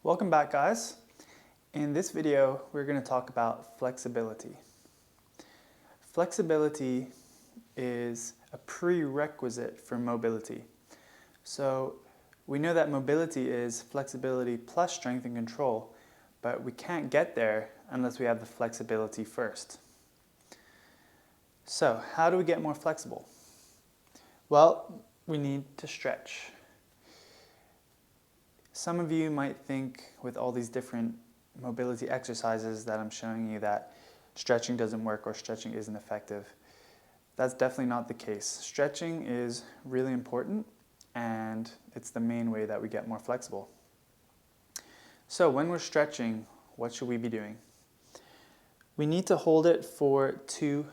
Welcome back, guys. In this video, we're going to talk about flexibility. Flexibility is a prerequisite for mobility. So we know that mobility is flexibility plus strength and control, but we can't get there unless we have the flexibility first. So how do we get more flexible? Well, we need to stretch. Some of you might think with all these different mobility exercises that I'm showing you that stretching doesn't work or stretching isn't effective. That's definitely not the case. Stretching is really important and it's the main way that we get more flexible. So when we're stretching, what should we be doing? We need to hold it for 2+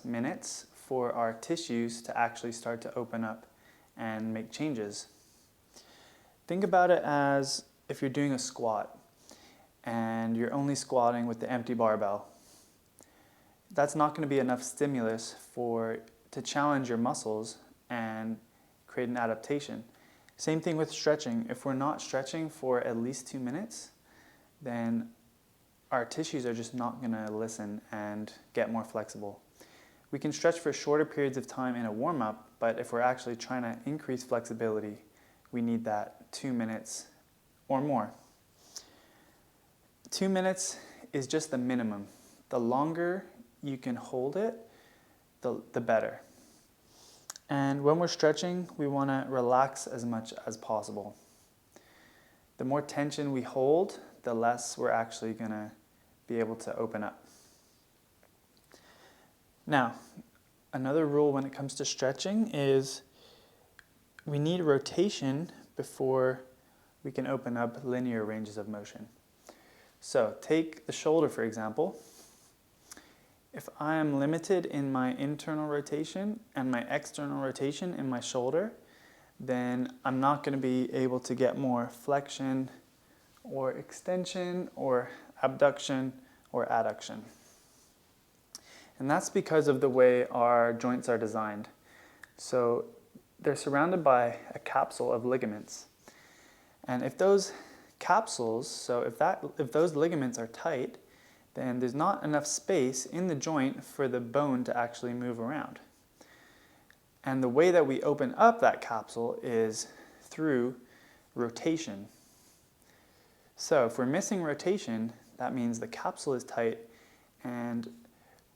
minutes for our tissues to actually start to open up and make changes. Think about it as if you're doing a squat and you're only squatting with the empty barbell. That's not going to be enough stimulus to challenge your muscles and create an adaptation. Same thing with stretching. If we're not stretching for at least 2 minutes, then our tissues are just not going to listen and get more flexible. We can stretch for shorter periods of time in a warm-up, but if we're actually trying to increase flexibility, we need that 2 minutes or more. 2 minutes is just the minimum. The longer you can hold it, the better. And when we're stretching, we want to relax as much as possible. The more tension we hold, the less we're actually going to be able to open up. Now, another rule when it comes to stretching is we need rotation before we can open up linear ranges of motion. So take the shoulder, for example. If I am limited in my internal rotation and my external rotation in my shoulder, then I'm not going to be able to get more flexion or extension or abduction or adduction. And that's because of the way our joints are designed. So they're surrounded by a capsule of ligaments. And if those capsules, if those ligaments are tight, then there's not enough space in the joint for the bone to actually move around. And the way that we open up that capsule is through rotation. So if we're missing rotation, that means the capsule is tight and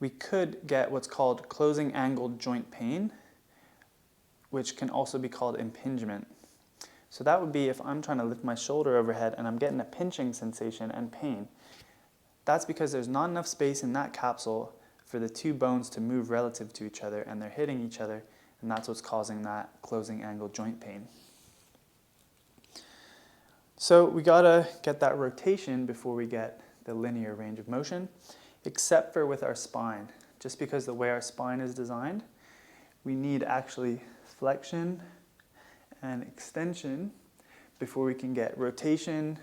we could get what's called closing angled joint pain, which can also be called impingement. So that would be if I'm trying to lift my shoulder overhead and I'm getting a pinching sensation and pain. That's because there's not enough space in that capsule for the two bones to move relative to each other and they're hitting each other, and that's what's causing that closing angle joint pain. So we gotta get that rotation before we get the linear range of motion, except for with our spine. Just because the way our spine is designed, we need actually flexion and extension before we can get rotation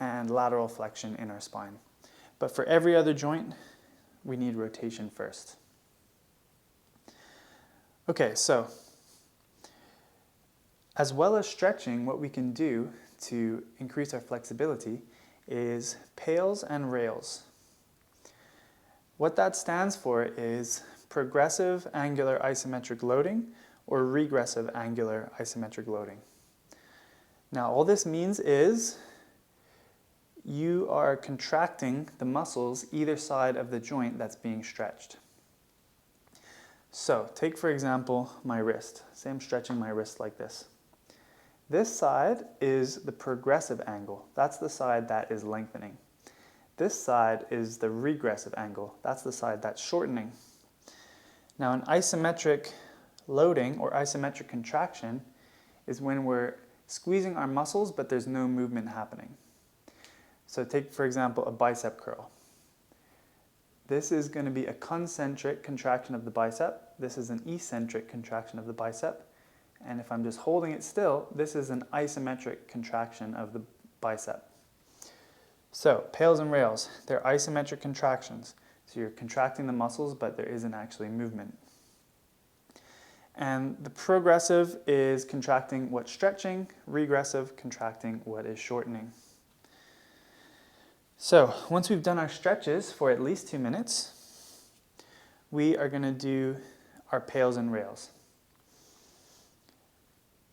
and lateral flexion in our spine. But for every other joint, we need rotation first. Okay, so as well as stretching, what we can do to increase our flexibility is PAILs and RAILs. What that stands for is progressive angular isometric loading or regressive angular isometric loading. Now all this means is you are contracting the muscles either side of the joint that's being stretched. So take for example my wrist. Say I'm stretching my wrist like this. This side is the progressive angle. That's the side that is lengthening. This side is the regressive angle. That's the side that's shortening. Now an isometric loading or isometric contraction is when we're squeezing our muscles but there's no movement happening. So take for example a bicep curl. This is going to be a concentric contraction of the bicep. This is an eccentric contraction of the bicep. And if I'm just holding it still, this is an isometric contraction of the bicep. So PAILs and RAILs, they're isometric contractions. So you're contracting the muscles but there isn't actually movement. And the progressive is contracting what's stretching, regressive contracting what is shortening. So once we've done our stretches for at least 2 minutes, we are going to do our PAILs and RAILs.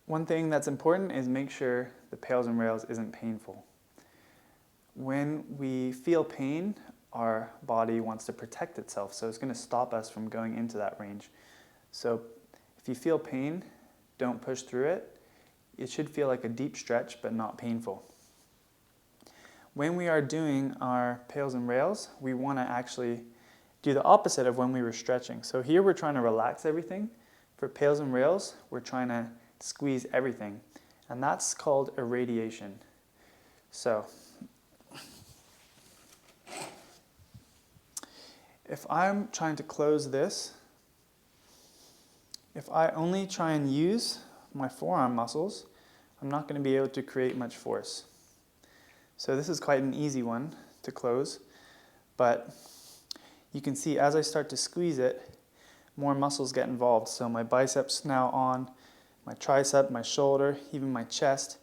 One thing that's important is make sure the PAILs and RAILs isn't painful. When we feel pain, our body wants to protect itself, so it's going to stop us from going into that range. So if you feel pain, don't push through it. It should feel like a deep stretch, but not painful. When we are doing our PAILs and RAILs, we want to actually do the opposite of when we were stretching. So here we're trying to relax everything. For PAILs and RAILs, we're trying to squeeze everything, and that's called irradiation. So if I'm trying to close this, if I only try and use my forearm muscles, I'm not going to be able to create much force. So this is quite an easy one to close, but you can see as I start to squeeze it, more muscles get involved. So my biceps now on, my tricep, my shoulder, even my chest,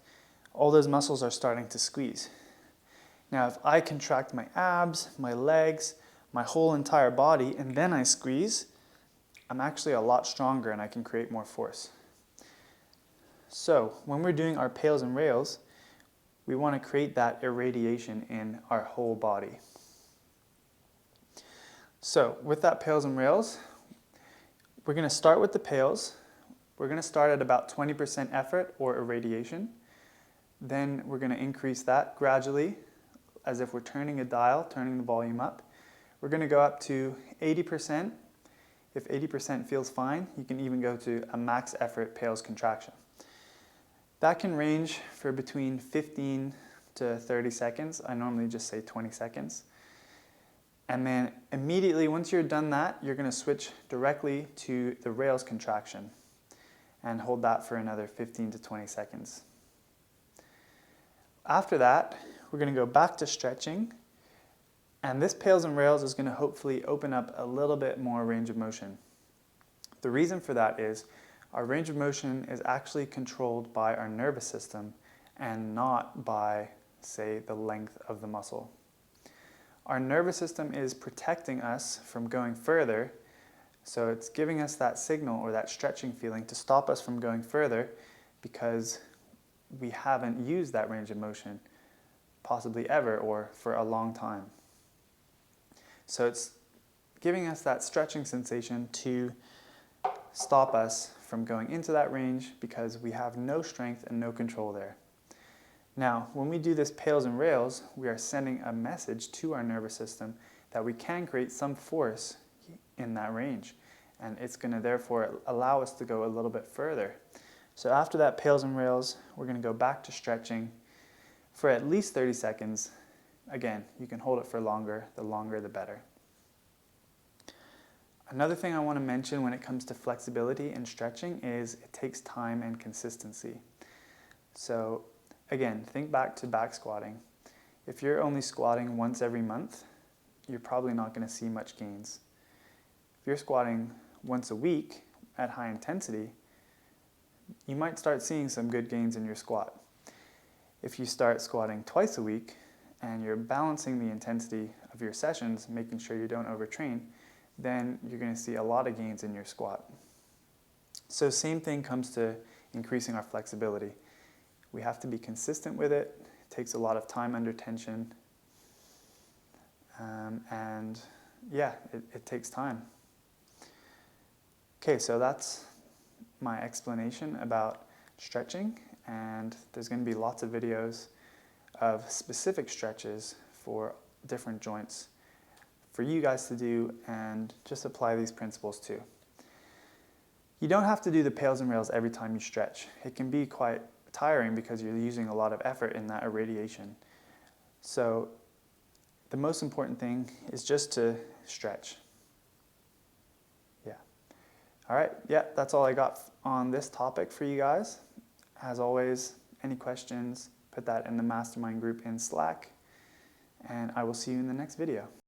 all those muscles are starting to squeeze. Now if I contract my abs, my legs, my whole entire body, and then I squeeze, I'm actually a lot stronger and I can create more force. So when we're doing our PAILs and RAILs, we want to create that irradiation in our whole body. So with that PAILs and RAILs, we're going to start with the PAILs. We're going to start at about 20% effort or irradiation. Then we're going to increase that gradually as if we're turning a dial, turning the volume up. We're going to go up to 80%. If 80% feels fine, you can even go to a max effort PAILs contraction. That can range for between 15 to 30 seconds. I normally just say 20 seconds. And then immediately once you're done that, you're going to switch directly to the RAILs contraction and hold that for another 15 to 20 seconds. After that, we're going to go back to stretching. And this PAILs and RAILs is going to hopefully open up a little bit more range of motion. The reason for that is our range of motion is actually controlled by our nervous system and not by, say, the length of the muscle. Our nervous system is protecting us from going further, so it's giving us that signal or that stretching feeling to stop us from going further because we haven't used that range of motion possibly ever or for a long time. So it's giving us that stretching sensation to stop us from going into that range because we have no strength and no control there. Now, when we do this PAILs and RAILs, we are sending a message to our nervous system that we can create some force in that range, and it's going to therefore allow us to go a little bit further. So after that PAILs and RAILs, we're going to go back to stretching for at least 30 seconds. Again, you can hold it for longer the better. Another thing I want to mention when it comes to flexibility and stretching is it takes time and consistency. So again, think back to back squatting. If you're only squatting once every month, you're probably not going to see much gains. If you're squatting once a week at high intensity, you might start seeing some good gains in your squat. If you start squatting twice a week and you're balancing the intensity of your sessions, making sure you don't overtrain, then you're going to see a lot of gains in your squat. So same thing comes to increasing our flexibility. We have to be consistent with it. It takes a lot of time under tension. And yeah, it takes time. Okay, so that's my explanation about stretching, and there's going to be lots of videos of specific stretches for different joints for you guys to do and just apply these principles to. You don't have to do the PAILs and RAILs every time you stretch. It can be quite tiring because you're using a lot of effort in that irradiation. So the most important thing is just to stretch. Yeah. All right, yeah, that's all I got on this topic for you guys. As always, any questions, put that in the mastermind group in Slack, and I will see you in the next video.